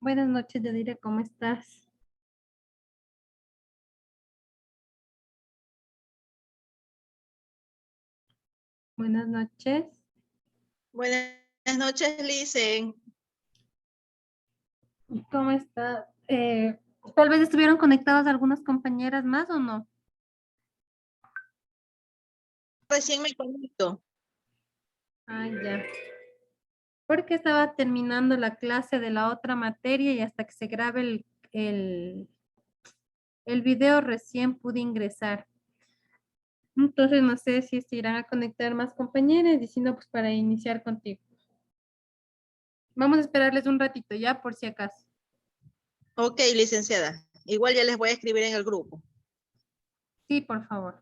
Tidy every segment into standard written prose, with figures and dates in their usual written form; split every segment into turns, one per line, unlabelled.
Buenas noches, Yadira, ¿cómo estás? Buenas noches.
Buenas noches, Licen.
¿Cómo estás? Tal vez estuvieron conectadas algunas compañeras más o no.
Recién me conecto.
Ah, ya. Porque estaba terminando la clase de la otra materia y hasta que se grabe el, el video recién pude ingresar. Entonces no sé si se irán a conectar más compañeras y si no, pues para iniciar contigo. Vamos a esperarles un ratito ya por si acaso.
Ok, licenciada. Igual ya les voy a escribir en el grupo.
Sí, por favor.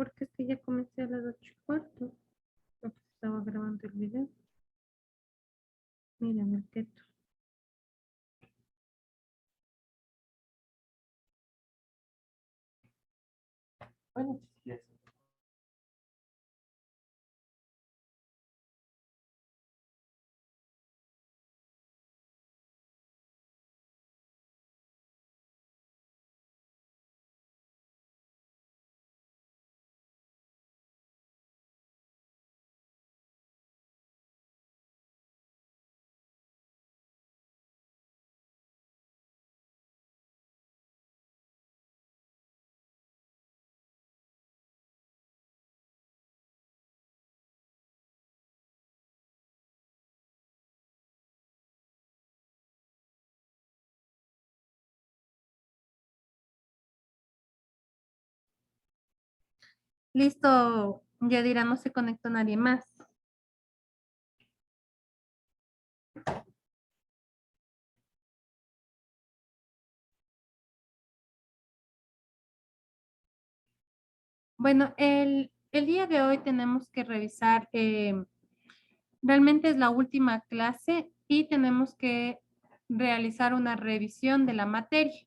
Porque es que ya comencé a las 8:15. Porque estaba grabando el video. Mira, el keto. Bueno, sí, sí. Listo, Yadira, no se conectó nadie más. Bueno, el día de hoy tenemos que revisar, realmente es la última clase y tenemos que realizar una revisión de la materia.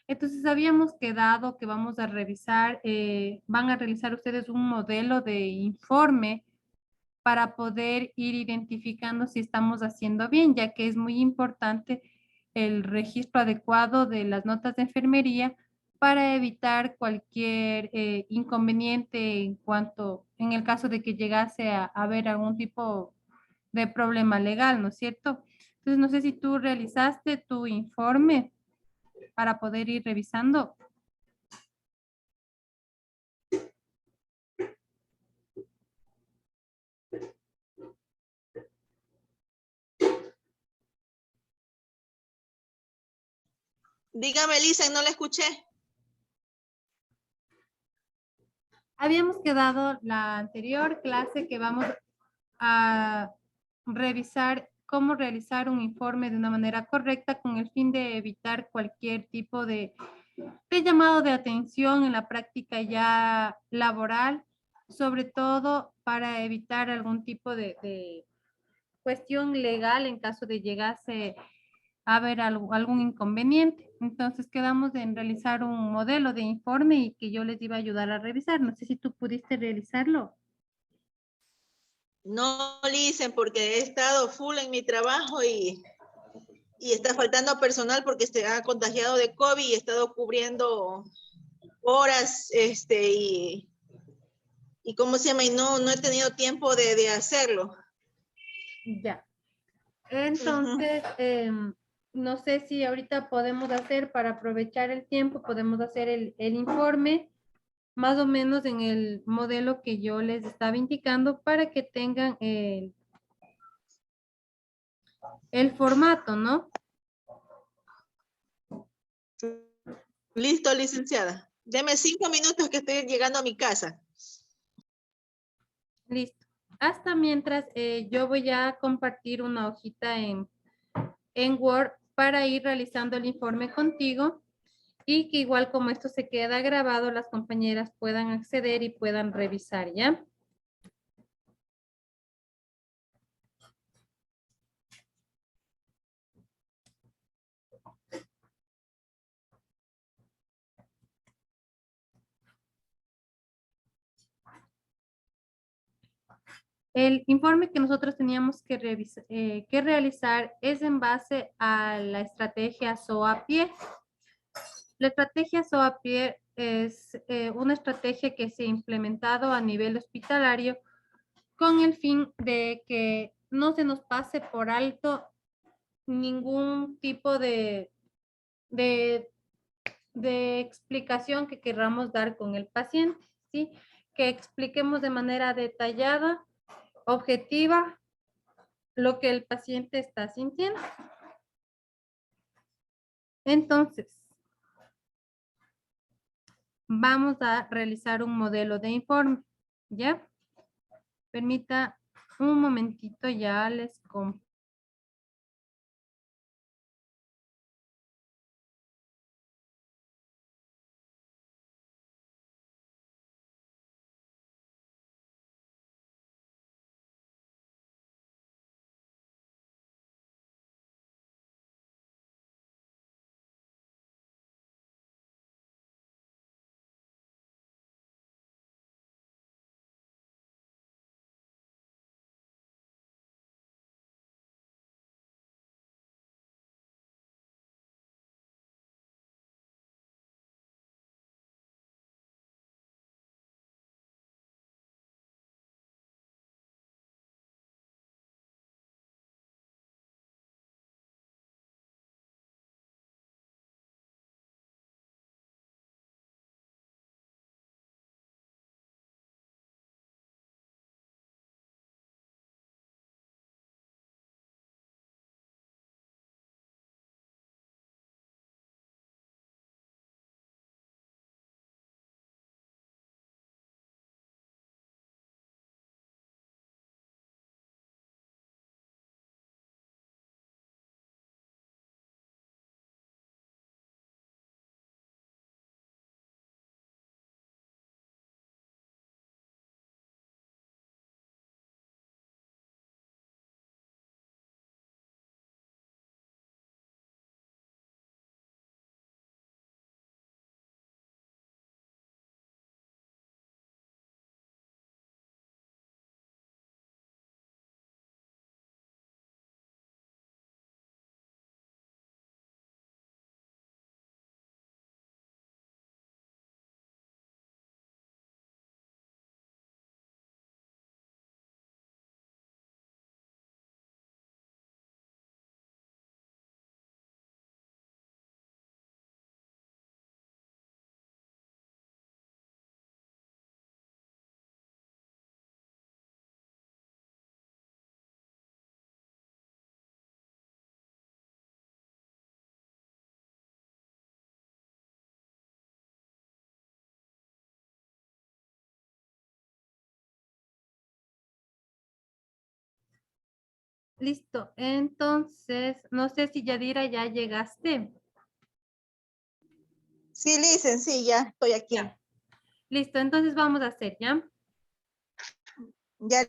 Entonces habíamos quedado que vamos a revisar, van a realizar ustedes un modelo de informe para poder ir identificando si estamos haciendo bien, ya que es muy importante el registro adecuado de las notas de enfermería para evitar cualquier inconveniente en cuanto, en el caso de que llegase a haber algún tipo de problema legal, ¿no es cierto? Entonces, no sé si tú realizaste tu informe para poder ir revisando.
Dígame, Lisa, no la escuché.
Habíamos quedado la anterior clase que vamos a revisar cómo realizar un informe de una manera correcta con el fin de evitar cualquier tipo de llamado de atención en la práctica ya laboral, sobre todo para evitar algún tipo de cuestión legal en caso de llegase a haber algún inconveniente. Entonces quedamos en realizar un modelo de informe y que yo les iba a ayudar a revisar. No sé si tú pudiste realizarlo.
No, Lisa, porque he estado full en mi trabajo y está faltando personal porque se ha contagiado de COVID y he estado cubriendo horas, y cómo se llama, y no he tenido tiempo de hacerlo.
Ya. Entonces, no sé si ahorita podemos hacer para aprovechar el tiempo, podemos hacer el informe más o menos en el modelo que yo les estaba indicando para que tengan el formato, ¿no?
Listo, licenciada. Deme 5 minutos que estoy llegando a mi casa.
Listo. Hasta mientras yo voy a compartir una hojita en Word para ir realizando el informe contigo y que igual como esto se queda grabado, las compañeras puedan acceder y puedan revisar, ¿ya? El informe que nosotros teníamos que realizar es en base a la estrategia SOAPIE. La estrategia SOAPIE es una estrategia que se ha implementado a nivel hospitalario con el fin de que no se nos pase por alto ningún tipo de, de explicación que queramos dar con el paciente, ¿sí? Que expliquemos de manera detallada, objetiva, lo que el paciente está sintiendo. Entonces, vamos a realizar un modelo de informe, ¿ya? Permita un momentito, ya les comparto. Listo. Entonces, no sé si Yadira ya llegaste.
Sí, Licen, sí, ya estoy aquí.
Ya. Listo. Entonces vamos a hacer, ¿ya?
Ya,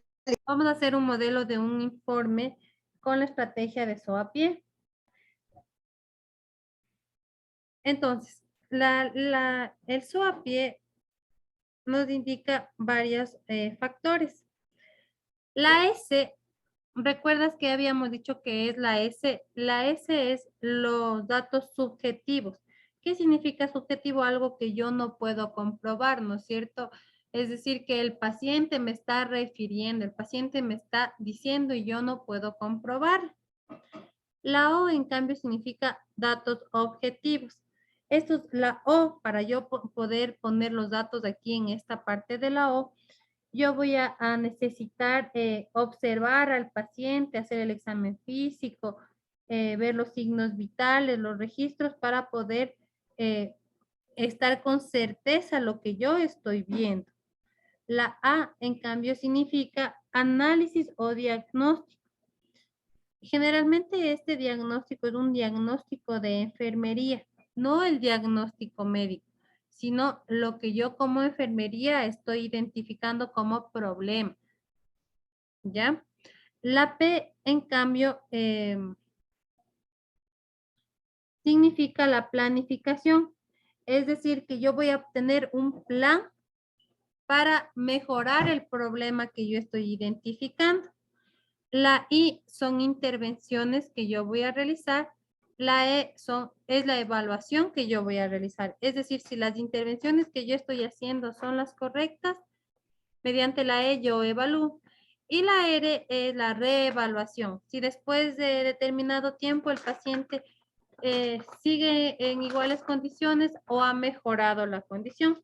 Vamos a hacer un modelo de un informe con la estrategia de SOAPIE. Entonces, el SOAPIE nos indica varios factores. La S, ¿recuerdas que habíamos dicho que es la S? La S es los datos subjetivos. ¿Qué significa subjetivo? Algo que yo no puedo comprobar, ¿no es cierto? Es decir, que el paciente me está refiriendo, el paciente me está diciendo y yo no puedo comprobar. La O, en cambio, significa datos objetivos. Esto es la O, para yo poder poner los datos aquí en esta parte de la O, yo voy a necesitar observar al paciente, hacer el examen físico, ver los signos vitales, los registros para poder estar con certeza lo que yo estoy viendo. La A, en cambio, significa análisis o diagnóstico. Generalmente este diagnóstico es un diagnóstico de enfermería, no el diagnóstico médico, sino lo que yo como enfermería estoy identificando como problema. ¿Ya? La P, en cambio, significa la planificación. Es decir, que yo voy a obtener un plan para mejorar el problema que yo estoy identificando. La I son intervenciones que yo voy a realizar. La E es la evaluación que yo voy a realizar. Es decir, si las intervenciones que yo estoy haciendo son las correctas, mediante la E yo evalúo. Y la R es la reevaluación. Si después de determinado tiempo el paciente sigue en iguales condiciones o ha mejorado la condición.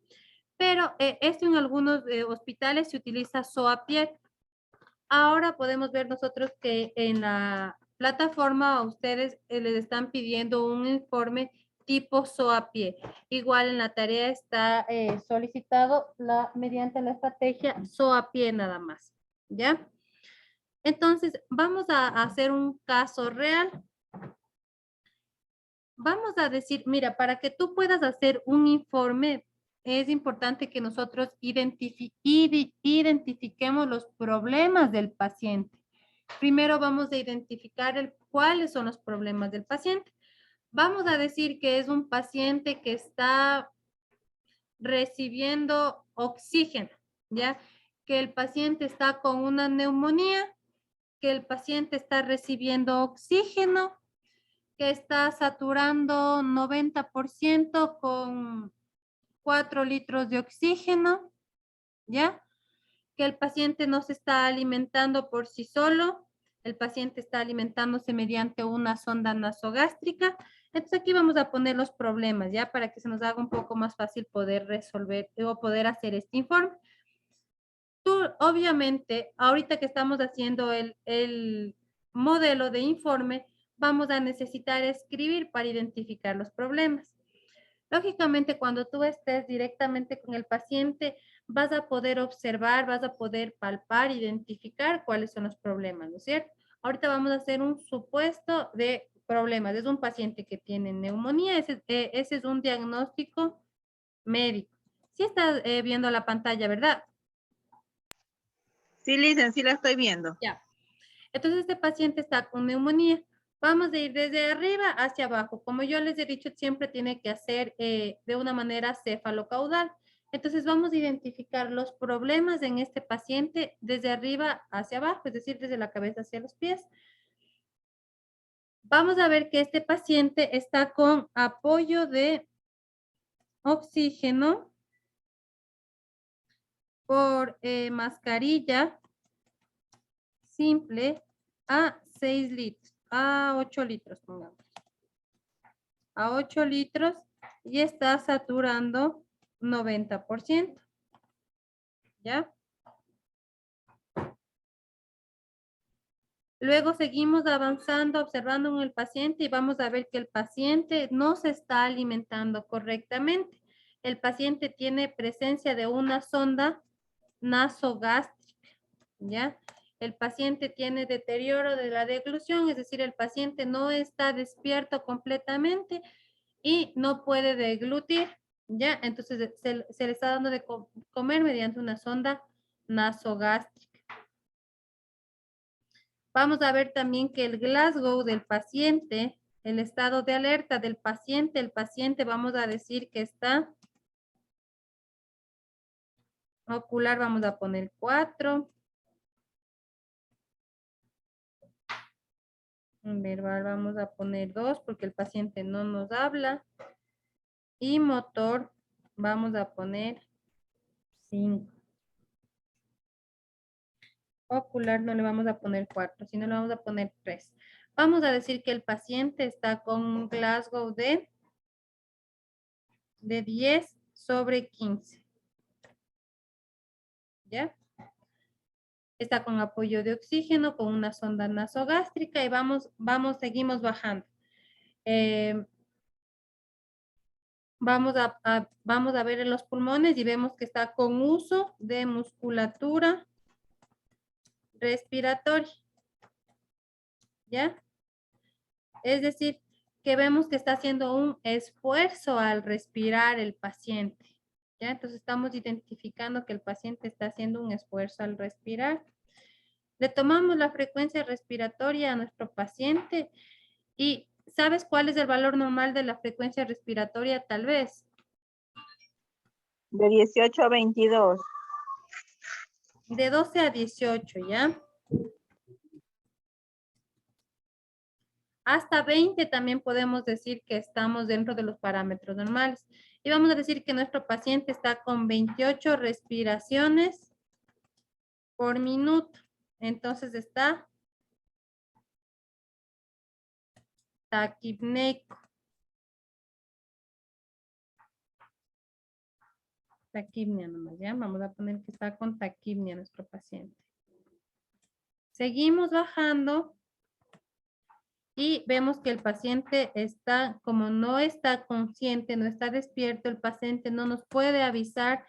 Pero esto en algunos hospitales se utiliza SOAPIET. Ahora podemos ver nosotros que en la plataforma a ustedes les están pidiendo un informe tipo SOAPIE. Igual en la tarea está solicitado mediante la estrategia SOAPIE nada más. ¿Ya? Entonces, vamos a hacer un caso real. Vamos a decir, mira, para que tú puedas hacer un informe, es importante que nosotros identifiquemos los problemas del paciente. Primero vamos a identificar cuáles son los problemas del paciente. Vamos a decir que es un paciente que está recibiendo oxígeno, ¿ya? Que el paciente está con una neumonía, que el paciente está recibiendo oxígeno, que está saturando 90% con 4 litros de oxígeno, ¿ya? Que el paciente no se está alimentando por sí solo, el paciente está alimentándose mediante una sonda nasogástrica. Entonces aquí vamos a poner los problemas, ¿ya? Para que se nos haga un poco más fácil poder resolver o poder hacer este informe. Tú, obviamente, ahorita que estamos haciendo el modelo de informe, vamos a necesitar escribir para identificar los problemas. Lógicamente, cuando tú estés directamente con el paciente, vas a poder observar, vas a poder palpar, identificar cuáles son los problemas, ¿no es cierto? Ahorita vamos a hacer un supuesto de problemas. Es un paciente que tiene neumonía, ese es un diagnóstico médico. Sí estás viendo la pantalla, ¿verdad?
sí, Licen, sí la estoy viendo.
Ya. Entonces, este paciente está con neumonía. Vamos a ir desde arriba hacia abajo. Como yo les he dicho, siempre tiene que hacer de una manera cefalocaudal. Entonces, vamos a identificar los problemas en este paciente desde arriba hacia abajo, es decir, desde la cabeza hacia los pies. Vamos a ver que este paciente está con apoyo de oxígeno por mascarilla simple a 6 litros, a 8 litros, pongamos. A 8 litros y está saturando 90%. ¿Ya? Luego seguimos avanzando, observando en el paciente y vamos a ver que el paciente no se está alimentando correctamente. El paciente tiene presencia de una sonda nasogástrica, ¿ya? el paciente tiene deterioro de la deglución, es decir, el paciente no está despierto completamente y no puede deglutir, ¿ya? Entonces se le está dando de comer mediante una sonda nasogástrica. Vamos a ver también que el Glasgow del paciente, el estado de alerta del paciente, el paciente vamos a decir que está ocular, vamos a poner 4. Verbal vamos a poner 2 porque el paciente no nos habla. Y motor vamos a poner 5. Ocular no le vamos a poner 4, sino le vamos a poner 3. Vamos a decir que el paciente está con un Glasgow de 10/15. ¿Ya? Está con apoyo de oxígeno, con una sonda nasogástrica y seguimos bajando. Vamos a ver en los pulmones y vemos que está con uso de musculatura respiratoria. ¿Ya? Es decir, que vemos que está haciendo un esfuerzo al respirar el paciente. ¿Ya? Entonces estamos identificando que el paciente está haciendo un esfuerzo al respirar. Le tomamos la frecuencia respiratoria a nuestro paciente y ¿sabes cuál es el valor normal de la frecuencia respiratoria? Tal vez.
De 18 a 22.
De 12 a 18, ¿ya? Hasta 20 también podemos decir que estamos dentro de los parámetros normales. Y vamos a decir que nuestro paciente está con 28 respiraciones por minuto. Entonces está taquipneico. Taquipnia nomás, ¿ya? Vamos a poner que está con taquipnia nuestro paciente. Seguimos bajando y vemos que el paciente está, como no está consciente, no está despierto, el paciente no nos puede avisar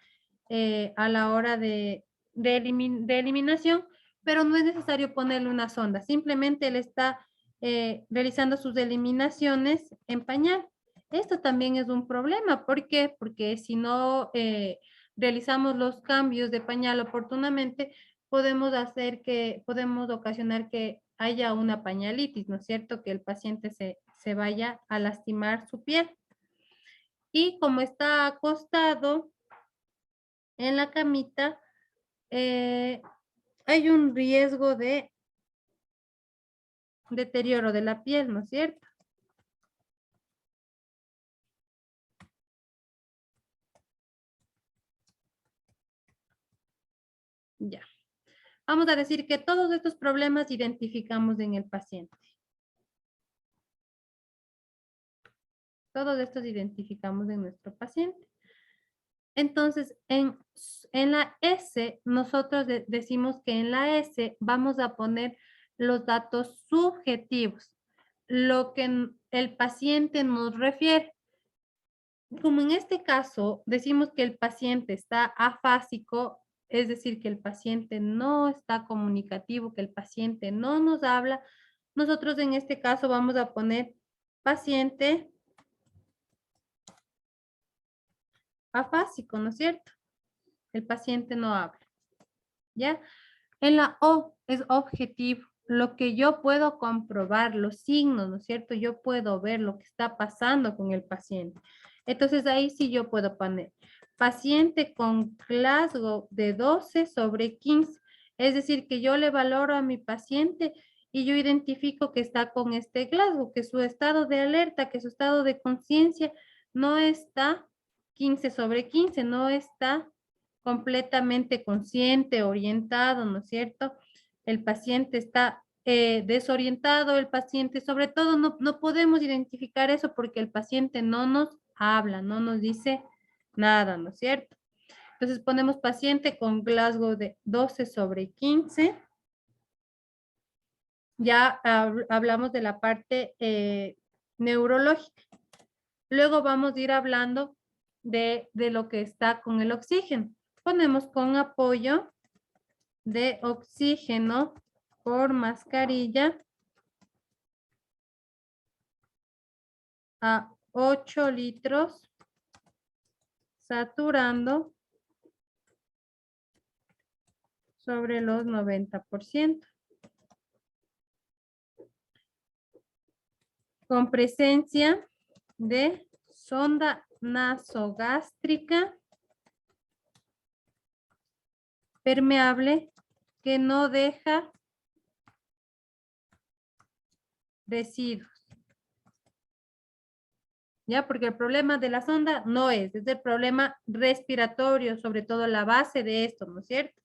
a la hora de eliminación, pero no es necesario ponerle una sonda, simplemente él está realizando sus eliminaciones en pañal. Esto también es un problema, ¿por qué? Porque si no realizamos los cambios de pañal oportunamente, podemos ocasionar que haya una pañalitis, ¿no es cierto? Que el paciente se vaya a lastimar su piel. Y como está acostado en la camita, hay un riesgo de deterioro de la piel, ¿no es cierto? Ya. Vamos a decir que todos estos problemas identificamos en el paciente. Todos estos identificamos en nuestro paciente. Entonces, en la S, nosotros decimos que en la S vamos a poner los datos subjetivos, lo que el paciente nos refiere. Como en este caso decimos que el paciente está afásico, es decir, que el paciente no está comunicativo, que el paciente no nos habla, nosotros en este caso vamos a poner paciente afásico, ¿no es cierto? El paciente no habla, ¿ya? En la O es objetivo, lo que yo puedo comprobar, los signos, ¿no es cierto? Yo puedo ver lo que está pasando con el paciente. Entonces ahí sí yo puedo poner paciente con Glasgow de 12/15. Es decir, que yo le valoro a mi paciente y yo identifico que está con este Glasgow, que su estado de alerta, que su estado de conciencia no está 15/15, no está completamente consciente, orientado, ¿no es cierto? El paciente está desorientado, el paciente, sobre todo, no podemos identificar eso porque el paciente no nos habla, no nos dice nada, ¿no es cierto? Entonces ponemos paciente con Glasgow de 12/15. Ya hablamos de la parte neurológica. Luego vamos a ir hablando de lo que está con el oxígeno. Ponemos con apoyo de oxígeno por mascarilla a 8 litros, saturando sobre los 90%. Con presencia de sonda nasogástrica permeable que no deja residuos. ¿Ya? Porque el problema de la sonda no es el problema respiratorio, sobre todo la base de esto, ¿no es cierto?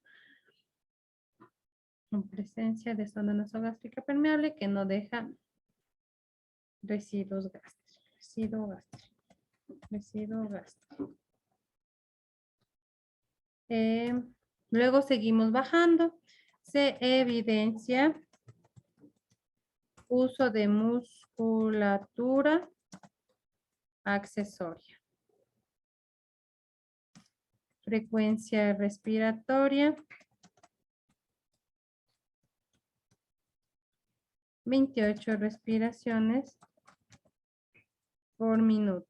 Con presencia de sonda nasogástrica permeable que no deja residuos gástricos. Residuo gástrico. Luego seguimos bajando. Se evidencia uso de musculatura accesoria. Frecuencia respiratoria. 28 respiraciones por minuto.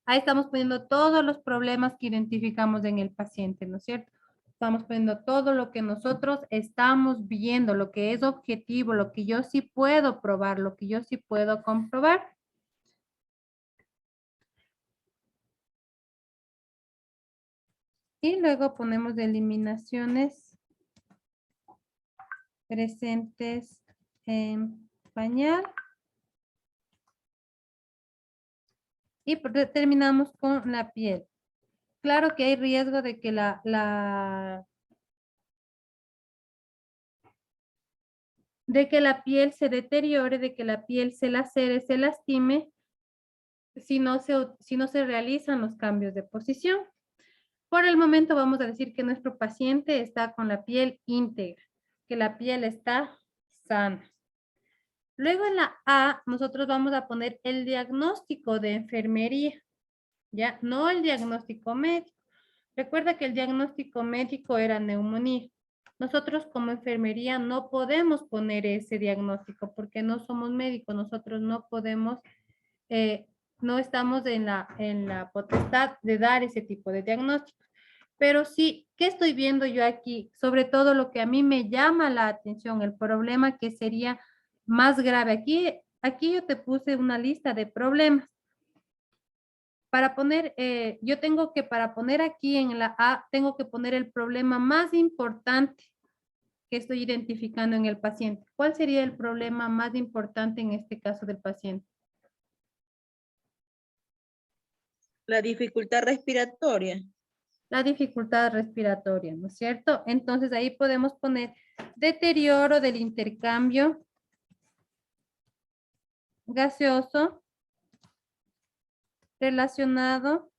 Ahí estamos poniendo todos los problemas que identificamos en el paciente, ¿no es cierto? Estamos poniendo todo lo que nosotros estamos viendo, lo que es objetivo, lo que yo sí puedo probar, lo que yo sí puedo comprobar. Y luego ponemos eliminaciones presentes en pañal. Y terminamos con la piel. Claro que hay riesgo de que de que la piel se deteriore, de que la piel se lacere, se lastime, si no se realizan los cambios de posición. Por el momento vamos a decir que nuestro paciente está con la piel íntegra, que la piel está sana. Luego en la A nosotros vamos a poner el diagnóstico de enfermería, ¿ya? No el diagnóstico médico. Recuerda que el diagnóstico médico era neumonía. Nosotros como enfermería no podemos poner ese diagnóstico porque no somos médicos, nosotros no podemos, no estamos en la potestad de dar ese tipo de diagnóstico. Pero sí, ¿qué estoy viendo yo aquí? Sobre todo lo que a mí me llama la atención, el problema que sería más grave. Aquí yo te puse una lista de problemas. Para poner, yo tengo que, para poner aquí en la A, tengo que poner el problema más importante que estoy identificando en el paciente. ¿Cuál sería el problema más importante en este caso del paciente?
La dificultad respiratoria.
La dificultad respiratoria, ¿no es cierto? Entonces ahí podemos poner deterioro del intercambio gaseoso relacionado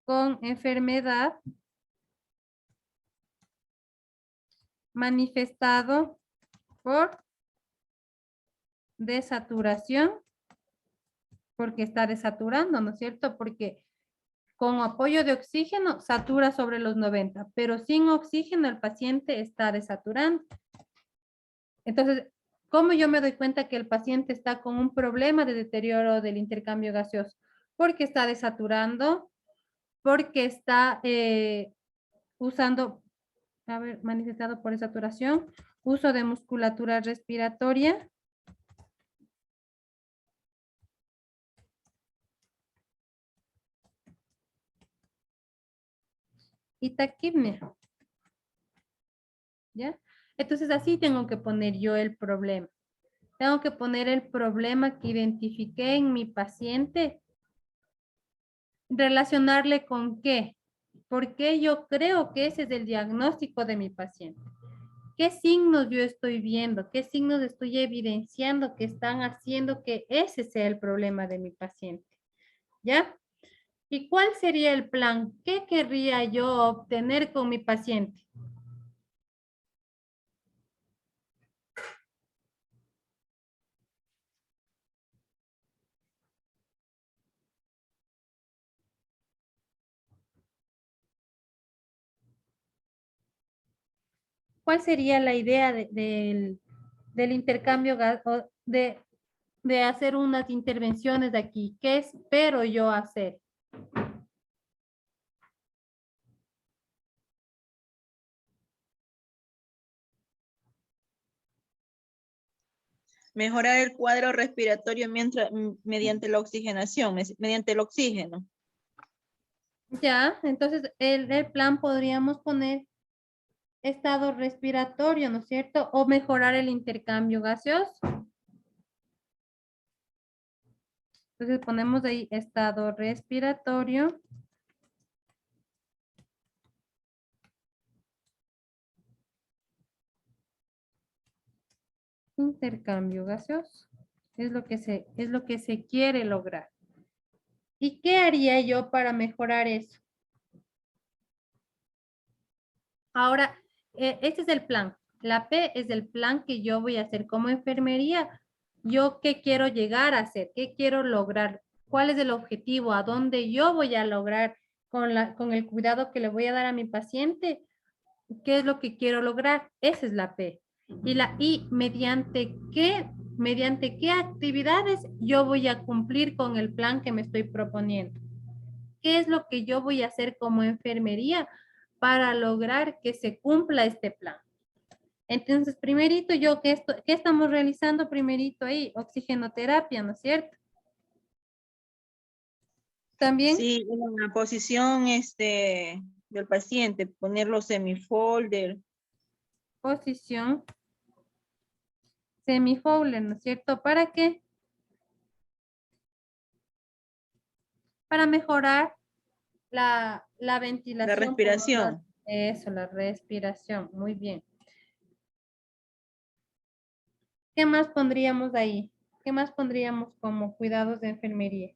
con enfermedad manifestado por desaturación, porque está desaturando, ¿no es cierto? Porque con apoyo de oxígeno satura sobre los 90, pero sin oxígeno el paciente está desaturando. Entonces, ¿cómo yo me doy cuenta que el paciente está con un problema de deterioro del intercambio gaseoso? Porque está desaturando, porque está usando, a ver, manifestado por desaturación, uso de musculatura respiratoria, y taquipnea, ¿ya? Entonces así tengo que poner yo el problema. Tengo que poner el problema que identifiqué en mi paciente, relacionarle con qué. ¿Por qué yo creo que ese es el diagnóstico de mi paciente? ¿Qué signos yo estoy viendo? ¿Qué signos estoy evidenciando que están haciendo que ese sea el problema de mi paciente? ¿Ya? ¿Y cuál sería el plan? ¿Qué querría yo obtener con mi paciente? ¿Cuál sería la idea del intercambio o de hacer unas intervenciones de aquí? ¿Qué espero yo hacer?
Mejorar el cuadro respiratorio mediante la oxigenación, mediante el oxígeno.
Ya, entonces el plan podríamos poner estado respiratorio, ¿no es cierto? O mejorar el intercambio gaseoso. Entonces ponemos ahí estado respiratorio. Intercambio gaseoso. Es lo que se quiere lograr. ¿Y qué haría yo para mejorar eso? Ahora, este es el plan. La P es el plan que yo voy a hacer como enfermería. Yo qué quiero llegar a hacer, qué quiero lograr, cuál es el objetivo, a dónde yo voy a lograr con el cuidado que le voy a dar a mi paciente, qué es lo que quiero lograr. Esa es la P. Y la I, mediante qué actividades yo voy a cumplir con el plan que me estoy proponiendo. ¿Qué es lo que yo voy a hacer como enfermería para lograr que se cumpla este plan? Entonces, primerito, ¿qué estamos realizando primerito ahí? Oxigenoterapia, ¿no es cierto? También
Sí, en la posición del paciente, ponerlo semifolder.
posición semifowler, ¿no es cierto? ¿Para qué? Para mejorar la
La
ventilación pulmonar.
respiración.
Eso, la respiración. Muy bien. ¿Qué más pondríamos ahí? ¿Qué más pondríamos como cuidados de enfermería?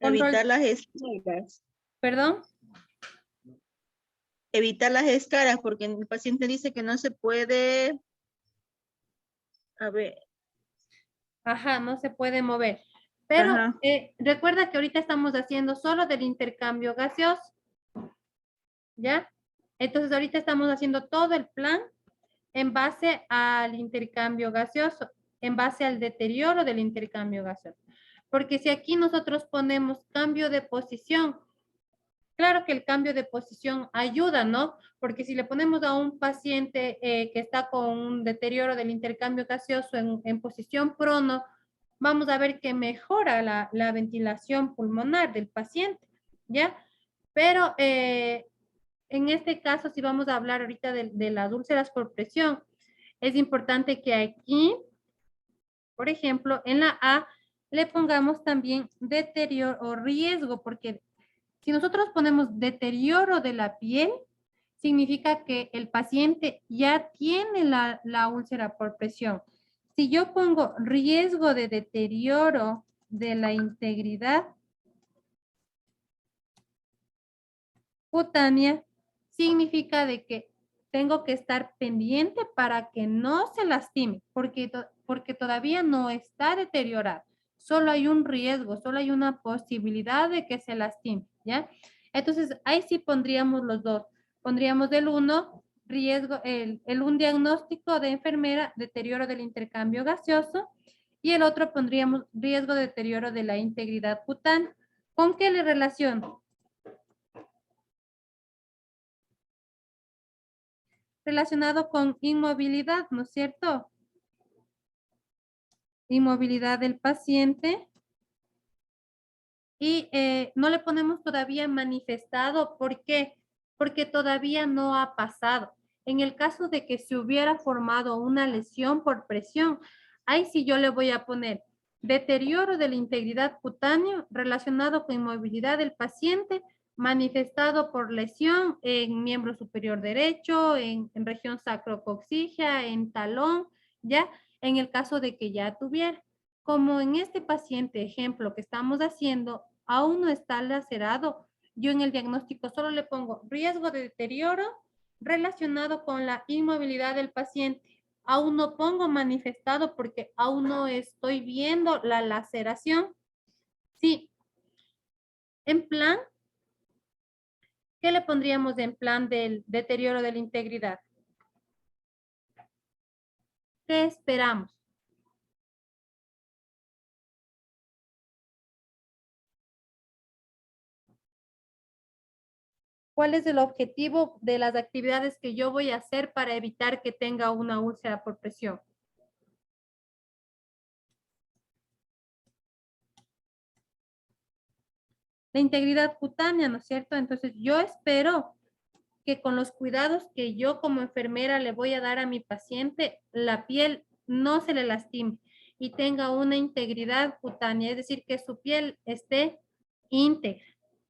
Control,
Evitar las escaras.
perdón.
Evitar las escaras porque el paciente dice que no se puede. A ver.
Ajá, no se puede mover. Pero
Ajá.
recuerda que ahorita estamos haciendo solo del intercambio gaseoso, ¿ya? Entonces ahorita estamos haciendo todo el plan en base al intercambio gaseoso, en base al deterioro del intercambio gaseoso. Porque si aquí nosotros ponemos cambio de posición, claro que el cambio de posición ayuda, ¿no? Porque si le ponemos a un paciente que está con un deterioro del intercambio gaseoso en posición prono, vamos a ver que mejora la ventilación pulmonar del paciente, ¿ya? Pero en este caso, si vamos a hablar ahorita de las úlceras por presión, es importante que aquí, por ejemplo, en la A, le pongamos también deterioro o riesgo, porque si nosotros ponemos deterioro de la piel, significa que el paciente ya tiene la úlcera por presión. Si yo pongo riesgo de deterioro de la integridad cutánea, significa de que tengo que estar pendiente para que no se lastime, porque todavía no está deteriorado. Solo hay un riesgo, solo hay una posibilidad de que se lastime, ¿ya? Entonces, ahí sí pondríamos los dos. Pondríamos el uno, riesgo, un diagnóstico de enfermera, deterioro del intercambio gaseoso, y el otro pondríamos riesgo de deterioro de la integridad cutánea. ¿Con qué le relaciono? Relacionado con inmovilidad, ¿no es cierto? Inmovilidad del paciente. Y no le ponemos todavía manifestado. ¿Por qué? Porque todavía no ha pasado. En el caso de que se hubiera formado una lesión por presión, ahí sí yo le voy a poner deterioro de la integridad cutánea relacionado con inmovilidad del paciente manifestado por lesión en miembro superior derecho, en región sacrocoxígea, en talón, ¿ya? En el caso de que ya tuviera. Como en este paciente ejemplo que estamos haciendo, aún no está lacerado, yo en el diagnóstico solo le pongo riesgo de deterioro relacionado con la inmovilidad del paciente. Aún no pongo manifestado porque aún no estoy viendo la laceración. Sí, en plan, ¿Qué le pondríamos en plan del deterioro de la integridad? ¿Qué esperamos? ¿Cuál es el objetivo de las actividades que yo voy a hacer para evitar que tenga una úlcera por presión? La integridad cutánea, ¿no es cierto? Entonces, yo espero que con los cuidados que yo como enfermera le voy a dar a mi paciente, la piel no se le lastime y tenga una integridad cutánea, es decir, que su piel esté íntegra,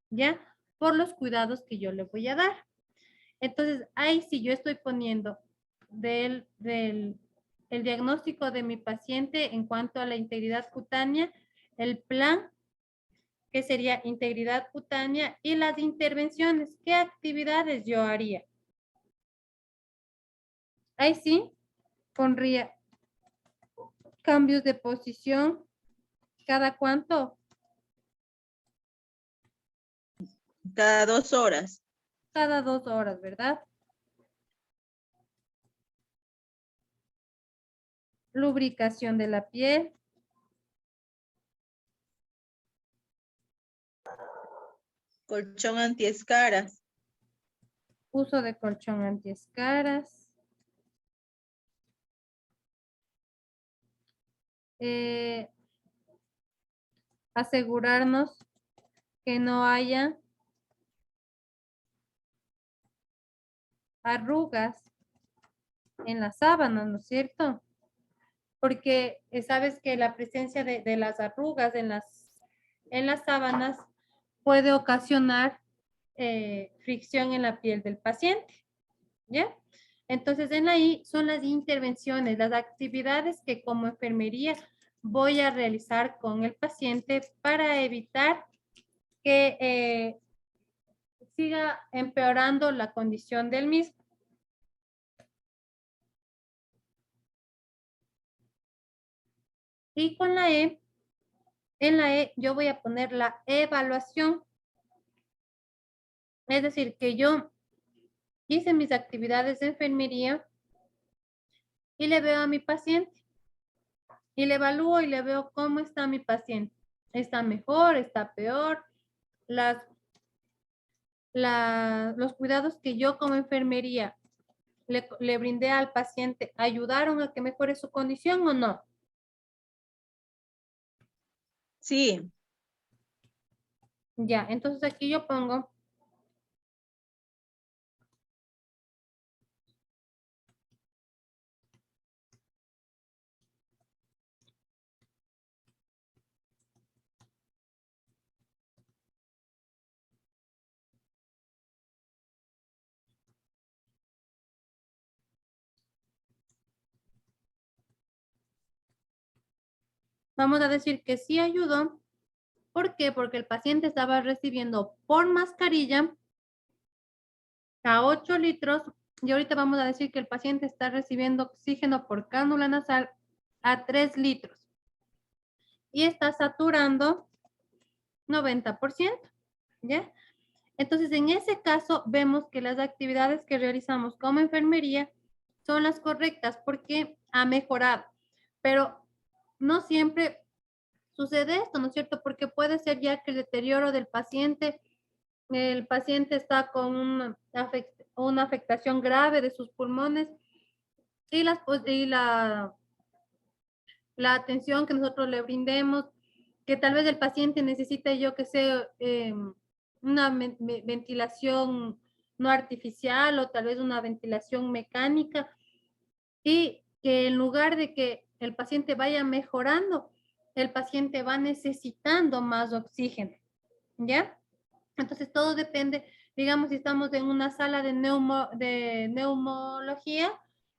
¿ya? Por los cuidados que yo le voy a dar. Entonces, ahí sí yo estoy poniendo el diagnóstico de mi paciente en cuanto a la integridad cutánea, el plan que sería integridad cutánea y las intervenciones, ¿qué actividades yo haría? Ahí sí, pondría cambios de posición, ¿cada cuánto?
Cada 2 horas.
Cada 2 horas, ¿verdad? Lubricación de la piel,
Colchón antiescaras.
uso de colchón antiescaras, asegurarnos que no haya arrugas en las sábanas, ¿no es cierto? Porque sabes que la presencia de las arrugas en las sábanas puede ocasionar fricción en la piel del paciente, ¿ya? Entonces, en ahí son las intervenciones, las actividades que como enfermería voy a realizar con el paciente para evitar que siga empeorando la condición del mismo. Y con la E, en la E yo voy a poner la evaluación. Es decir, que yo hice mis actividades de enfermería y le veo a mi paciente y le evalúo y le veo cómo está mi paciente. ¿Está mejor? ¿Está peor? Las, los cuidados que yo como enfermería le brindé al paciente, ¿ayudaron a que mejore su condición o no?
Sí.
Ya, entonces aquí yo pongo vamos a decir que sí ayudó. ¿Por qué? Porque el paciente estaba recibiendo por mascarilla a 8 litros y ahorita vamos a decir que el paciente está recibiendo oxígeno por cánula nasal a 3 litros y está saturando 90%, ¿ya? Entonces, en ese caso, vemos que las actividades que realizamos como enfermería son las correctas porque ha mejorado, pero no siempre sucede esto, ¿no es cierto? Porque puede ser ya que el deterioro del paciente, el paciente está con una afectación grave de sus pulmones y, la atención que nosotros le brindemos, que tal vez el paciente necesite, yo que sé, una ventilación no artificial o tal vez una ventilación mecánica y que en lugar de que el paciente vaya mejorando, el paciente va necesitando más oxígeno, ¿ya? Entonces todo depende, digamos, si estamos en una sala de neumología,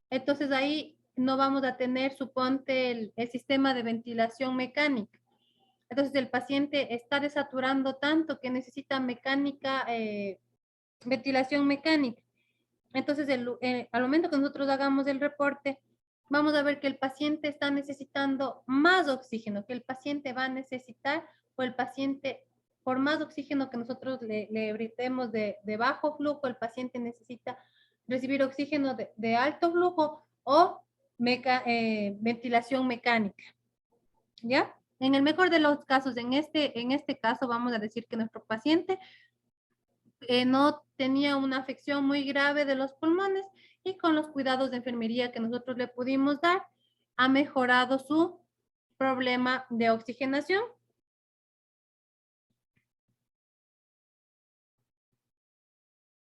entonces ahí no vamos a tener, suponte, el sistema de ventilación mecánica. Entonces el paciente está desaturando tanto que necesita ventilación mecánica. Entonces, al momento que nosotros hagamos el reporte, vamos a ver que el paciente está necesitando más oxígeno, que el paciente va a necesitar o el paciente por más oxígeno que nosotros le brindemos de bajo flujo, el paciente necesita recibir oxígeno de alto flujo o ventilación mecánica, ¿ya? En el mejor de los casos, en este caso vamos a decir que nuestro paciente no tenía una afección muy grave de los pulmones y con los cuidados de enfermería que nosotros le pudimos dar, ha mejorado su problema de oxigenación.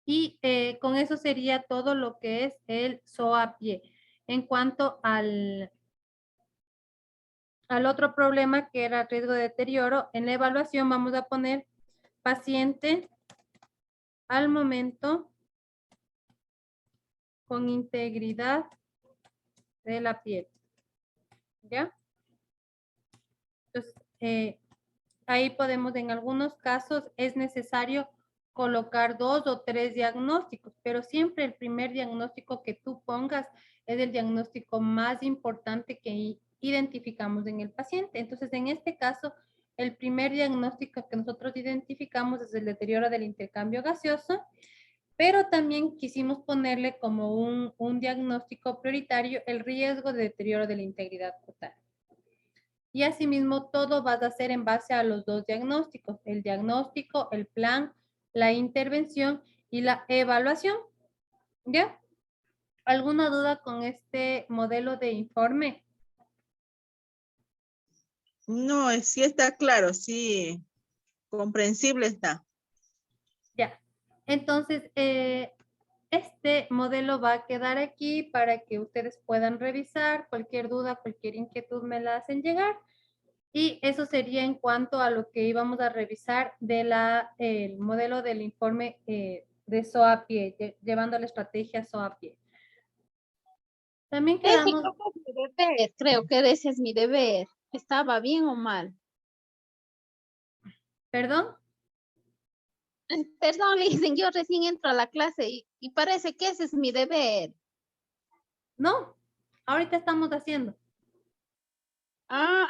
Y con eso sería todo lo que es el SOAPIE. En cuanto al otro problema que era riesgo de deterioro, en la evaluación vamos a poner paciente al momento con integridad de la piel. ¿Ya? Entonces, ahí podemos, en algunos casos, es necesario colocar 2 o 3 diagnósticos, pero siempre el primer diagnóstico que tú pongas es el diagnóstico más importante que identificamos en el paciente. Entonces, en este caso, el primer diagnóstico que nosotros identificamos es el deterioro del intercambio gaseoso, pero también quisimos ponerle como un diagnóstico prioritario el riesgo de deterioro de la integridad cutánea. Y asimismo, todo vas a hacer en base a los 2 diagnósticos, el diagnóstico, el plan, la intervención y la evaluación. ¿Ya? ¿Alguna duda con este modelo de informe?
No, sí está claro, sí, comprensible está.
Ya. Entonces, este modelo va a quedar aquí para que ustedes puedan revisar. Cualquier duda, cualquier inquietud me la hacen llegar. Y eso sería en cuanto a lo que íbamos a revisar de el modelo del informe de SOAPIE, llevando la estrategia SOAPIE. También
Ese
quedamos,
creo que es mi deber, creo que ese es mi deber. ¿Estaba bien o mal?
perdón,
Perdón, le dicen, yo recién entro a la clase y parece que ese es mi deber.
no, ahorita estamos haciendo.
Ah,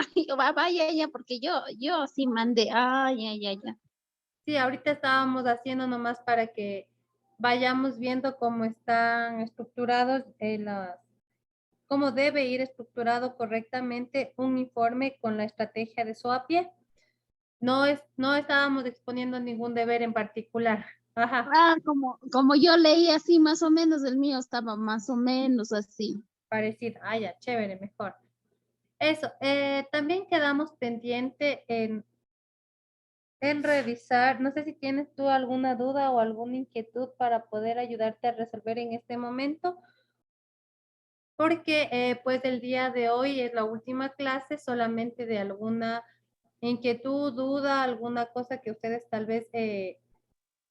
vaya, ya, porque yo sí mandé. Ah, ya.
Sí, ahorita estábamos haciendo nomás para que vayamos viendo cómo están estructurados, cómo debe ir estructurado correctamente un informe con la estrategia de SOAPIE. No estábamos exponiendo ningún deber en particular. Ajá,
Ah, como yo leí así, más o menos, el mío estaba más o menos así.
parecido. Ah, ya, chévere, mejor. Eso, también quedamos pendiente en revisar, no sé si tienes tú alguna duda o alguna inquietud para poder ayudarte a resolver en este momento, porque pues el día de hoy es la última clase solamente de alguna inquietud, duda, alguna cosa que ustedes tal vez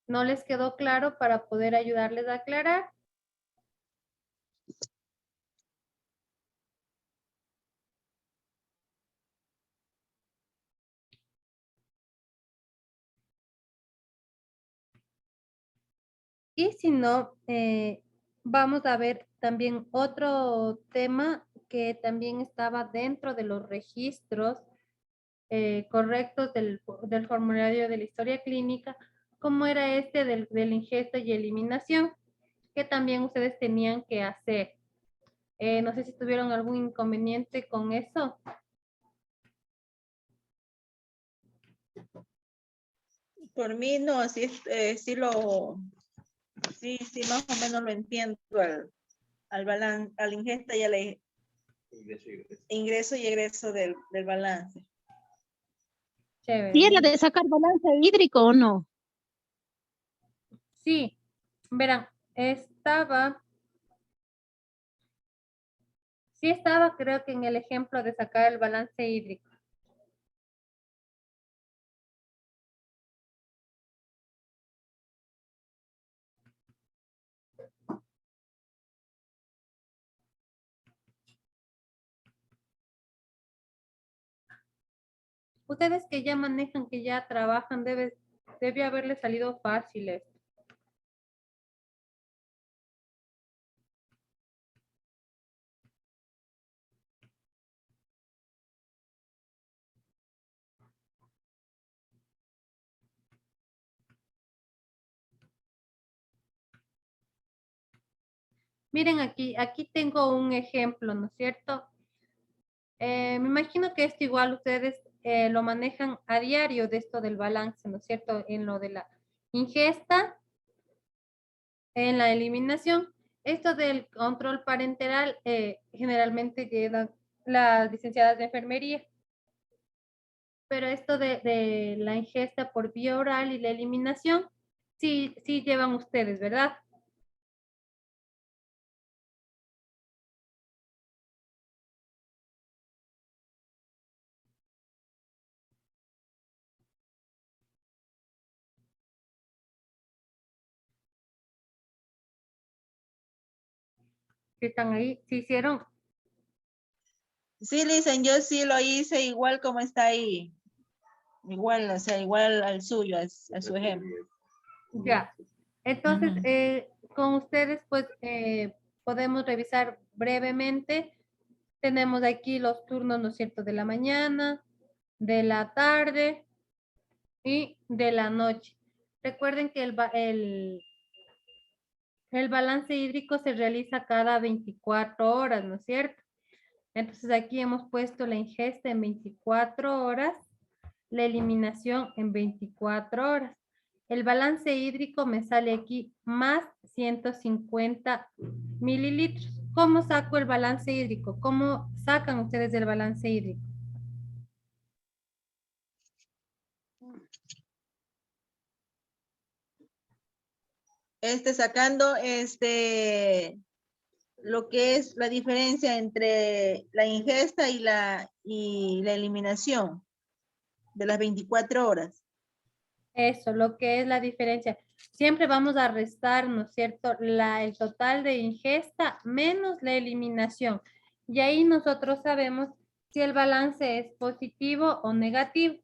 no les quedó claro para poder ayudarles a aclarar. Y si no, vamos a ver también otro tema que también estaba dentro de los registros correctos del formulario de la historia clínica, como era este del ingesta y eliminación, que también ustedes tenían que hacer. No sé si tuvieron algún inconveniente con eso.
Por mí no, sí, sí, más o menos lo entiendo al ingesta y al ingreso y egreso del balance.
Chévere,
¿Sí era
bien.
de sacar balance hídrico o no?
Sí, verán, sí estaba creo que en el ejemplo de sacar el balance hídrico. Ustedes que ya manejan, que ya trabajan, debe haberles salido fácil esto. Miren aquí tengo un ejemplo, ¿no es cierto? Me imagino que esto igual ustedes lo manejan a diario de esto del balance, ¿no es cierto? En lo de la ingesta, en la eliminación. Esto del control parenteral generalmente llevan las licenciadas de enfermería, pero esto de la ingesta por vía oral y la eliminación, sí llevan ustedes, ¿verdad? Si están ahí, ¿sí hicieron?
Sí, dicen, yo sí lo hice igual como está ahí. Igual, o sea, igual al suyo, a su ejemplo.
Ya. Entonces,
Ujú.
con ustedes, pues, podemos revisar brevemente. Tenemos aquí los turnos, ¿no es cierto?, de la mañana, de la tarde y de la noche. Recuerden que el balance hídrico se realiza cada 24 horas, ¿no es cierto? Entonces, aquí hemos puesto la ingesta en 24 horas, la eliminación en 24 horas. El balance hídrico me sale aquí más 150 mililitros. ¿Cómo saco el balance hídrico? ¿Cómo sacan ustedes el balance hídrico?
Sacando lo que es la diferencia entre la ingesta y la eliminación de las 24 horas.
Eso, lo que es la diferencia. Siempre vamos a restar, ¿no es cierto?, el total de ingesta menos la eliminación. Y ahí nosotros sabemos si el balance es positivo o negativo.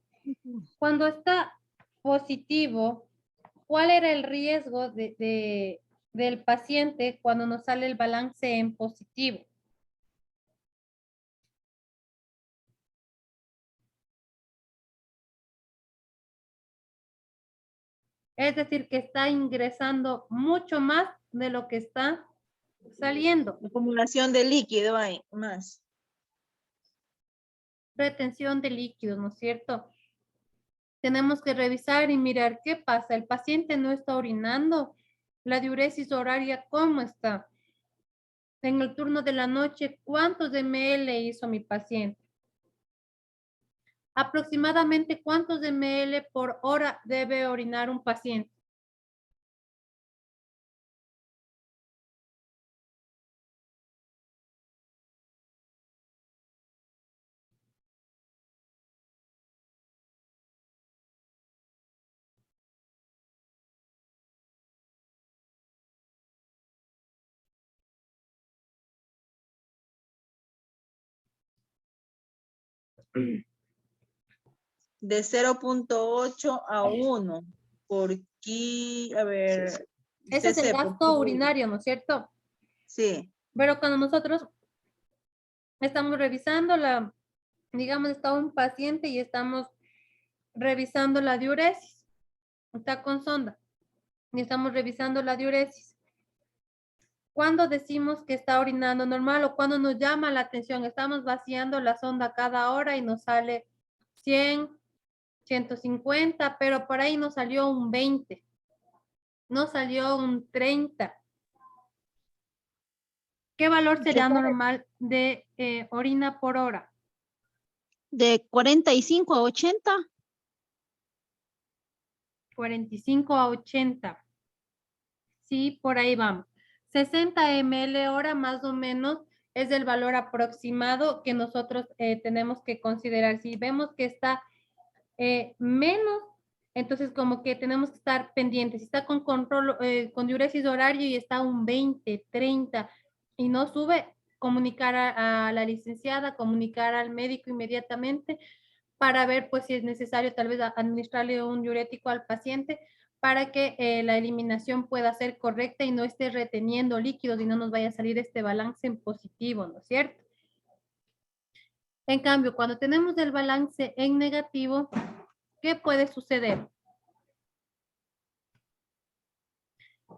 Cuando está positivo, ¿cuál era el riesgo del paciente cuando nos sale el balance en positivo? Es decir, que está ingresando mucho más de lo que está saliendo.
Acumulación de líquido hay más.
Retención de líquidos, ¿no es cierto? Tenemos que revisar y mirar qué pasa. El paciente no está orinando. La diuresis horaria, ¿cómo está? En el turno de la noche, ¿cuántos ml hizo mi paciente? Aproximadamente, ¿cuántos ml por hora debe orinar un paciente?
De 0.8 a 1. Porque, a ver,
Ese es el
CC, por
gasto
favor.
urinario, ¿no es cierto?
Sí.
Pero cuando nosotros estamos revisando digamos, está un paciente y estamos revisando la diuresis, está con sonda, y estamos revisando la diuresis. ¿Cuándo decimos que está orinando normal o cuando nos llama la atención? Estamos vaciando la sonda cada hora y nos sale 100, 150, pero por ahí nos salió un 20, no salió un 30. ¿Qué valor
¿Qué
sería
tal?
normal de orina por hora?
De 45 a 80.
45 a 80. Sí, por ahí vamos. 60 ml hora más o menos es el valor aproximado que nosotros tenemos que considerar. Si vemos que está menos, entonces como que tenemos que estar pendientes. Si está con control, con diuresis horario y está un 20, 30 y no sube, comunicar a la licenciada, comunicar al médico inmediatamente para ver pues si es necesario tal vez administrarle un diurético al paciente para que la eliminación pueda ser correcta y no esté reteniendo líquidos y no nos vaya a salir este balance en positivo, ¿no es cierto? En cambio, cuando tenemos el balance en negativo, ¿qué puede suceder?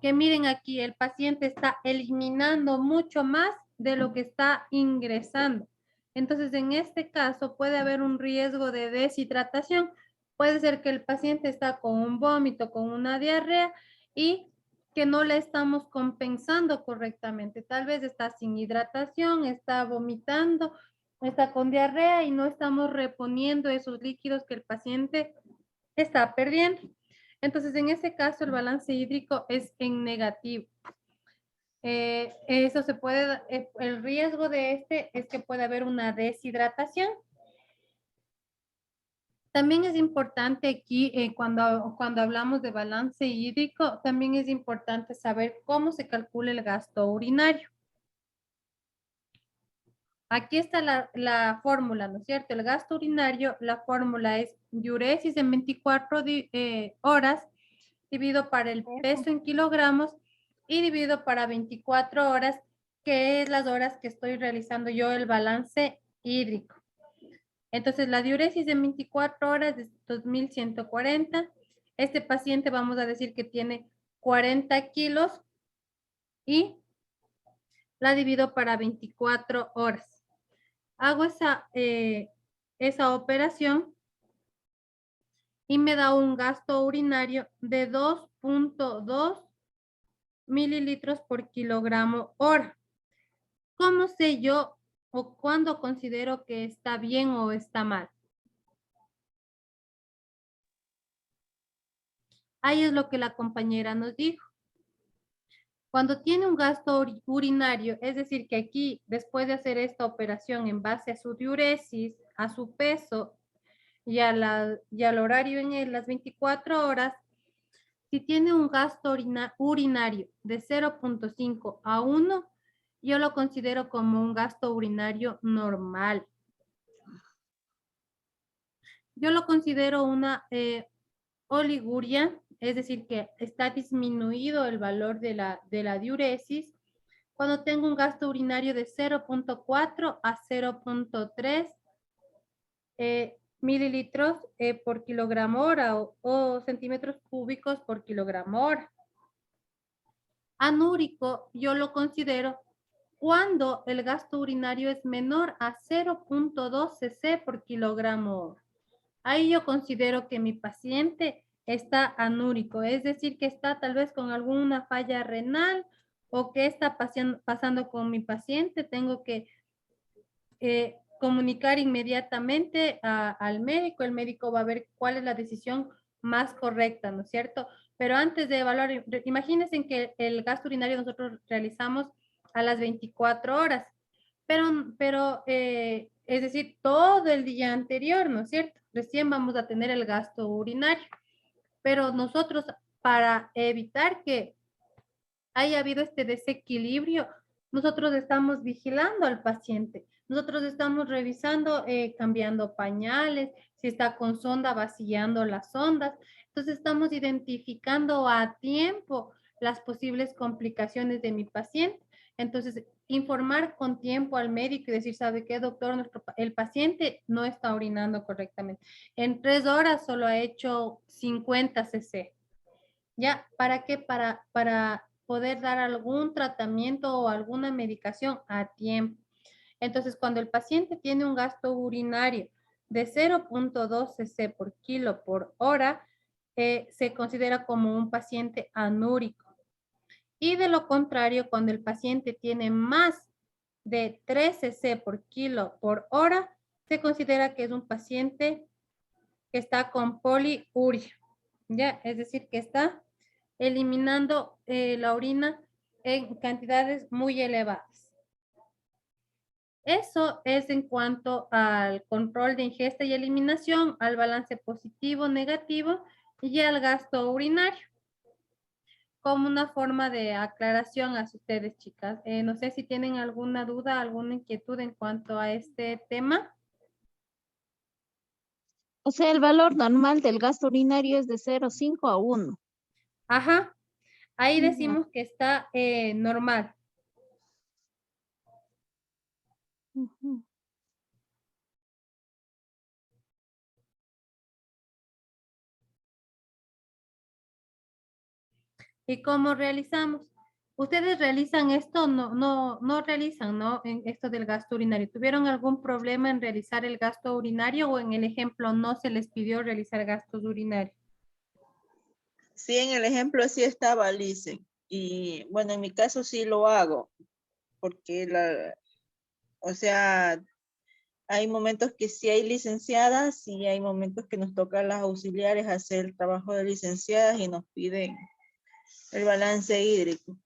que miren aquí, el paciente está eliminando mucho más de lo que está ingresando. Entonces, en este caso puede haber un riesgo de deshidratación. Puede ser que el paciente está con un vómito, con una diarrea y que no le estamos compensando correctamente. Tal vez está sin hidratación, está vomitando, está con diarrea y no estamos reponiendo esos líquidos que el paciente está perdiendo. Entonces, en este caso, el balance hídrico es en negativo. Eso se puede, el riesgo de este es que puede haber una deshidratación. También es importante aquí, cuando hablamos de balance hídrico, también es importante saber cómo se calcula el gasto urinario. Aquí está la fórmula, ¿no es cierto? El gasto urinario, la fórmula es diuresis en 24 horas dividido para el peso en kilogramos y dividido para 24 horas, que es las horas que estoy realizando yo el balance hídrico. Entonces, la diuresis en 24 horas es 2140. Este paciente vamos a decir que tiene 40 kilos y la divido para 24 horas. Hago esa operación y me da un gasto urinario de 2.2 mililitros por kilogramo hora. ¿Cómo sé yo o cuándo considero que está bien o está mal? Ahí es lo que la compañera nos dijo. Cuando tiene un gasto urinario, es decir, que aquí, después de hacer esta operación en base a su diuresis, a su peso y al horario en las 24 horas, si tiene un gasto urinario de 0.5 a 1, yo lo considero como un gasto urinario normal. Yo lo considero una oliguria, es decir, que está disminuido el valor de la diuresis cuando tengo un gasto urinario de 0.4 a 0.3 mililitros por kilogramo hora o centímetros cúbicos por kilogramo hora. Anúrico yo lo considero cuando el gasto urinario es menor a 0.2 cc por kilogramo hora. Ahí yo considero que mi paciente está anúrico, es decir, que está tal vez con alguna falla renal o que está pasando con mi paciente. Tengo que comunicar inmediatamente al médico. El médico va a ver cuál es la decisión más correcta, ¿no es cierto? Pero antes de evaluar, imagínense que el gasto urinario nosotros realizamos a las 24 horas, es decir, todo el día anterior, ¿no es cierto? Recién vamos a tener el gasto urinario. Pero nosotros, para evitar que haya habido este desequilibrio, nosotros estamos vigilando al paciente. Nosotros estamos revisando, cambiando pañales, si está con sonda, vaciando las sondas. Entonces estamos identificando a tiempo las posibles complicaciones de mi paciente. Entonces, informar con tiempo al médico y decir, ¿sabe qué, doctor? El paciente no está orinando correctamente. En 3 horas solo ha hecho 50 cc. ¿Ya? ¿Para qué? Para poder dar algún tratamiento o alguna medicación a tiempo. Entonces, cuando el paciente tiene un gasto urinario de 0.2 cc por kilo por hora, se considera como un paciente anúrico. Y de lo contrario, cuando el paciente tiene más de 3 cc por kilo por hora, se considera que es un paciente que está con poliuria. ¿Ya? Es decir, que está eliminando la orina en cantidades muy elevadas. Eso es en cuanto al control de ingesta y eliminación, al balance positivo, negativo y al gasto urinario. Como una forma de aclaración a ustedes, chicas. No sé si tienen alguna duda, alguna inquietud en cuanto a este tema.
O sea, el valor normal del gasto urinario es de 0,5 a 1.
Ajá. Ahí
Ya.
decimos que está normal.
Ujú.
¿Y cómo realizamos? Ustedes realizan esto, no realizan, ¿no? En esto del gasto urinario. ¿Tuvieron algún problema en realizar el gasto urinario o en el ejemplo no se les pidió realizar gastos urinarios?
Sí, en el ejemplo sí estaba, Lice. Y bueno, en mi caso sí lo hago, porque o sea, hay momentos que sí hay licenciadas y hay momentos que nos toca a las auxiliares hacer el trabajo de licenciadas y nos piden el balance hídrico.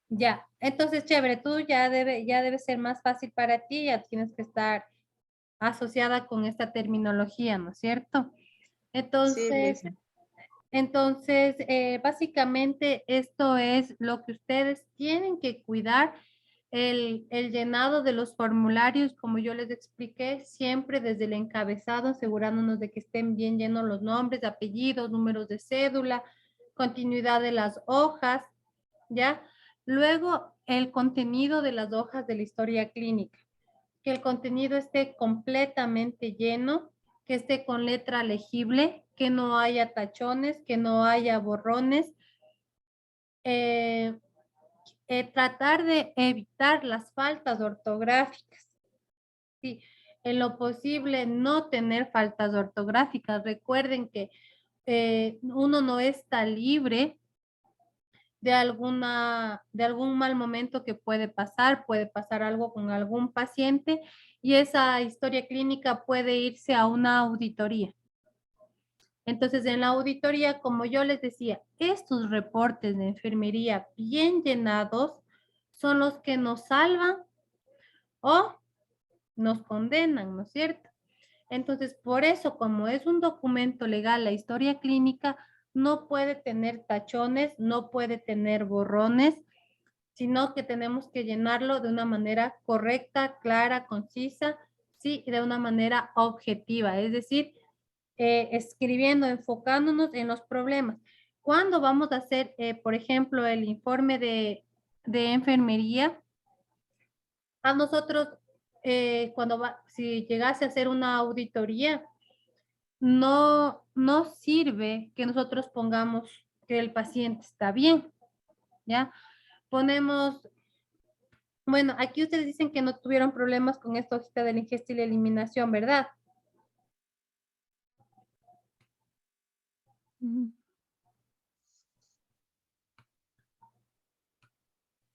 Ya, entonces chévere, tú ya debe ser más fácil para ti, ya tienes que estar asociada con esta terminología, ¿no es cierto?
Sí,
Entonces,
Lice.
básicamente esto es lo que ustedes tienen que cuidar, el llenado de los formularios, como yo les expliqué, siempre desde el encabezado, asegurándonos de que estén bien llenos los nombres, apellidos, números de cédula, continuidad de las hojas, ¿ya? Luego, el contenido de las hojas de la historia clínica, que el contenido esté completamente lleno, que esté con letra legible, que no haya tachones, que no haya borrones. Eh, Tratar de evitar las faltas ortográficas. Sí, en lo posible no tener faltas ortográficas. Recuerden que uno no está libre de algún mal momento que puede pasar algo con algún paciente y esa historia clínica puede irse a una auditoría. Entonces, en la auditoría, como yo les decía, estos reportes de enfermería bien llenados son los que nos salvan o nos condenan, ¿no es cierto? Entonces, por eso, como es un documento legal, la historia clínica no puede tener tachones, no puede tener borrones, sino que tenemos que llenarlo de una manera correcta, clara, concisa, sí, y de una manera objetiva, es decir, escribiendo, enfocándonos en los problemas. ¿Cuándo vamos a hacer, por ejemplo, el informe de enfermería? A nosotros, si llegase a hacer una auditoría, no sirve que nosotros pongamos que el paciente está bien, ¿ya? Ponemos, bueno, aquí ustedes dicen que no tuvieron problemas con esta hojita de la ingesta y la eliminación, ¿verdad?
Mm.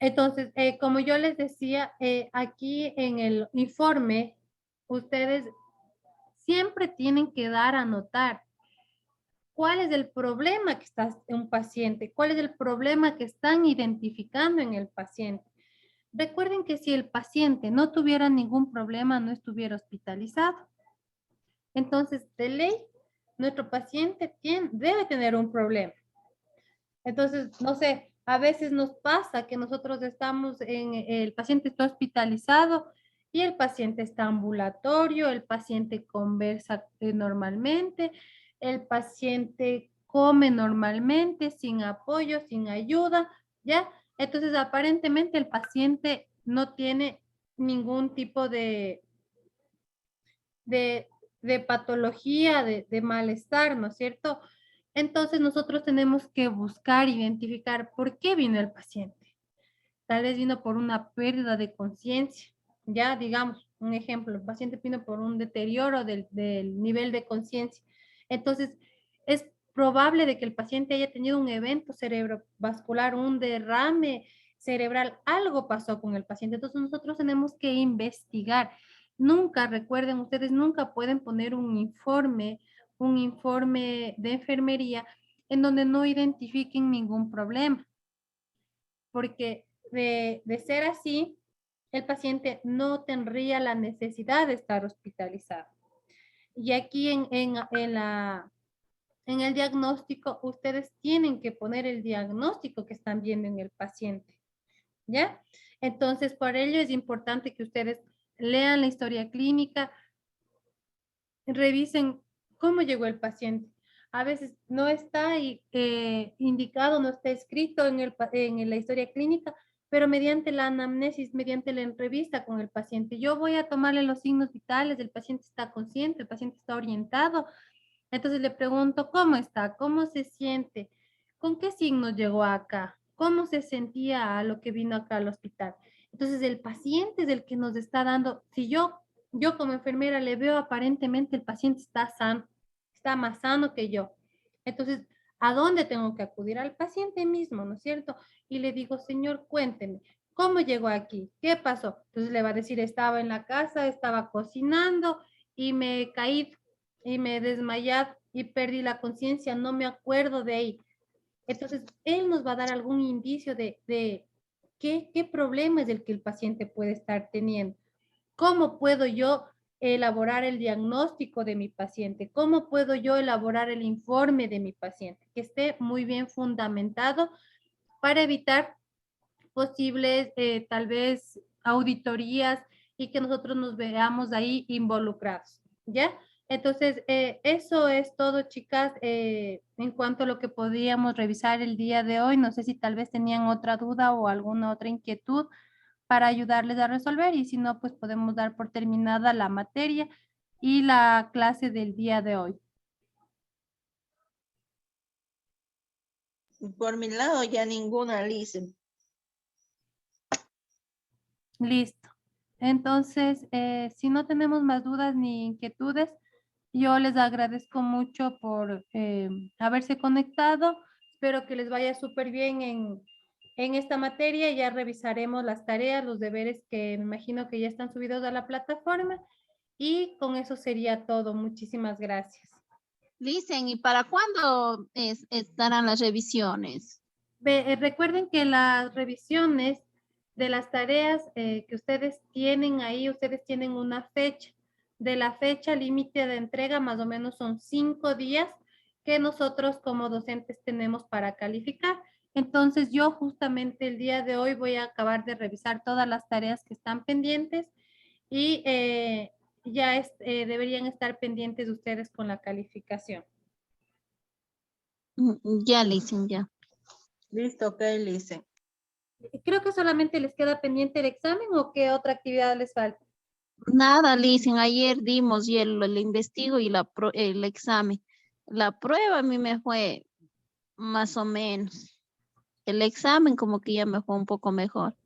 Entonces, como yo les decía, aquí en el informe, ustedes siempre tienen que dar a notar cuál es el problema que está en un paciente, cuál es el problema que están identificando en el paciente. Recuerden que si el paciente no tuviera ningún problema, no estuviera hospitalizado. Entonces, de ley, nuestro paciente debe tener un problema. Entonces, no sé, a veces nos pasa que nosotros estamos el paciente está hospitalizado y el paciente está ambulatorio, el paciente conversa normalmente, el paciente come normalmente, sin apoyo, sin ayuda, ¿ya? Entonces, aparentemente el paciente no tiene ningún tipo de, de patología, de malestar, ¿no es cierto? Entonces nosotros tenemos que buscar, identificar por qué vino el paciente. Tal vez vino por una pérdida de conciencia. Ya, digamos, un ejemplo, el paciente vino por un deterioro del nivel de conciencia. Entonces, es probable de que el paciente haya tenido un evento cerebrovascular, un derrame cerebral, algo pasó con el paciente. Entonces, nosotros tenemos que investigar. Nunca, recuerden, ustedes nunca pueden poner un informe de enfermería en donde no identifiquen ningún problema, porque de ser así, el paciente no tendría la necesidad de estar hospitalizado. Y aquí en el diagnóstico, ustedes tienen que poner el diagnóstico que están viendo en el paciente, ¿ya? Entonces, por ello es importante que ustedes lean la historia clínica, revisen cómo llegó el paciente. A veces no está indicado, no está escrito en la historia clínica, pero mediante la anamnesis, mediante la entrevista con el paciente, yo voy a tomarle los signos vitales, el paciente está consciente, el paciente está orientado. Entonces le pregunto, ¿cómo está? ¿Cómo se siente? ¿con qué signos llegó acá? ¿Cómo se sentía a lo que vino acá al hospital? Entonces, el paciente es el que nos está dando, si yo como enfermera le veo aparentemente el paciente está sano, está más sano que yo. Entonces, ¿a dónde tengo que acudir? Al paciente mismo, ¿no es cierto? Y le digo, señor, cuénteme, ¿cómo llegó aquí? ¿Qué pasó? Entonces le va a decir, estaba en la casa, estaba cocinando y me caí y me desmayé y perdí la conciencia, no me acuerdo de ahí. Entonces, él nos va a dar algún indicio de qué problema es el que el paciente puede estar teniendo. ¿Cómo puedo yo elaborar el diagnóstico de mi paciente? ¿Cómo puedo yo elaborar el informe de mi paciente? Que esté muy bien fundamentado para evitar posibles, tal vez, auditorías y que nosotros nos veamos ahí involucrados, ¿ya? Entonces, eso es todo, chicas, en cuanto a lo que podríamos revisar el día de hoy. No sé si tal vez tenían otra duda o alguna otra inquietud para ayudarles a resolver y si no, pues podemos dar por terminada la materia y la clase del día de hoy.
Por mi lado, ya ninguna, Lice.
Listo. Entonces, si no tenemos más dudas ni inquietudes, yo les agradezco mucho por haberse conectado. Espero que les vaya súper bien en esta materia. Ya revisaremos las tareas, los deberes que me imagino que ya están subidos a la plataforma. Y con eso sería todo. Muchísimas gracias.
Dicen, ¿y para cuándo estarán las revisiones?
Recuerden que las revisiones de las tareas que ustedes tienen ahí, ustedes tienen una fecha. De la fecha límite de entrega, más o menos son 5 días que nosotros como docentes tenemos para calificar. Entonces, yo justamente el día de hoy voy a acabar de revisar todas las tareas que están pendientes y ya deberían estar pendientes ustedes con la calificación.
Ya, dicen, ya.
Listo, ok, Lice.
Creo que solamente les queda pendiente el examen o qué otra actividad les falta.
Nada, dicen, ayer dimos y el investigo y el examen. La prueba a mí me fue más o menos. El examen como que ya me fue un poco mejor.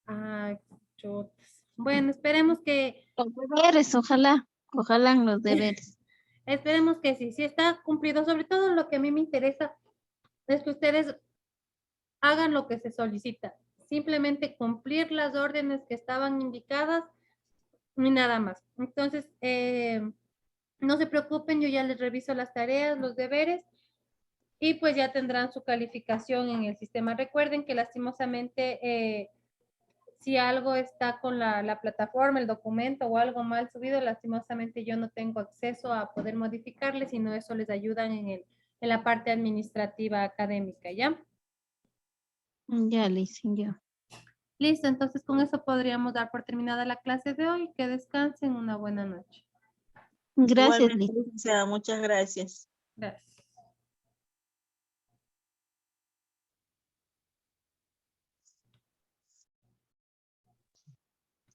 Ah, chotas. Bueno, esperemos que,
Los deberes, ojalá en los deberes.
esperemos que sí, sí está cumplido. Sobre todo lo que a mí me interesa es que ustedes hagan lo que se solicita. Simplemente cumplir las órdenes que estaban indicadas y nada más. Entonces, no se preocupen, yo ya les reviso las tareas, los deberes y pues ya tendrán su calificación en el sistema. Recuerden que lastimosamente si algo está con la plataforma, el documento o algo mal subido, lastimosamente yo no tengo acceso a poder modificarle, sino eso les ayudan en la parte administrativa académica, ¿ya?
Ya, dicen, ya.
Listo, entonces con eso podríamos dar por terminada la clase de hoy. Que descansen, una buena noche.
Gracias,
Igualmente,
Liz.
licenciada, muchas gracias.
Gracias.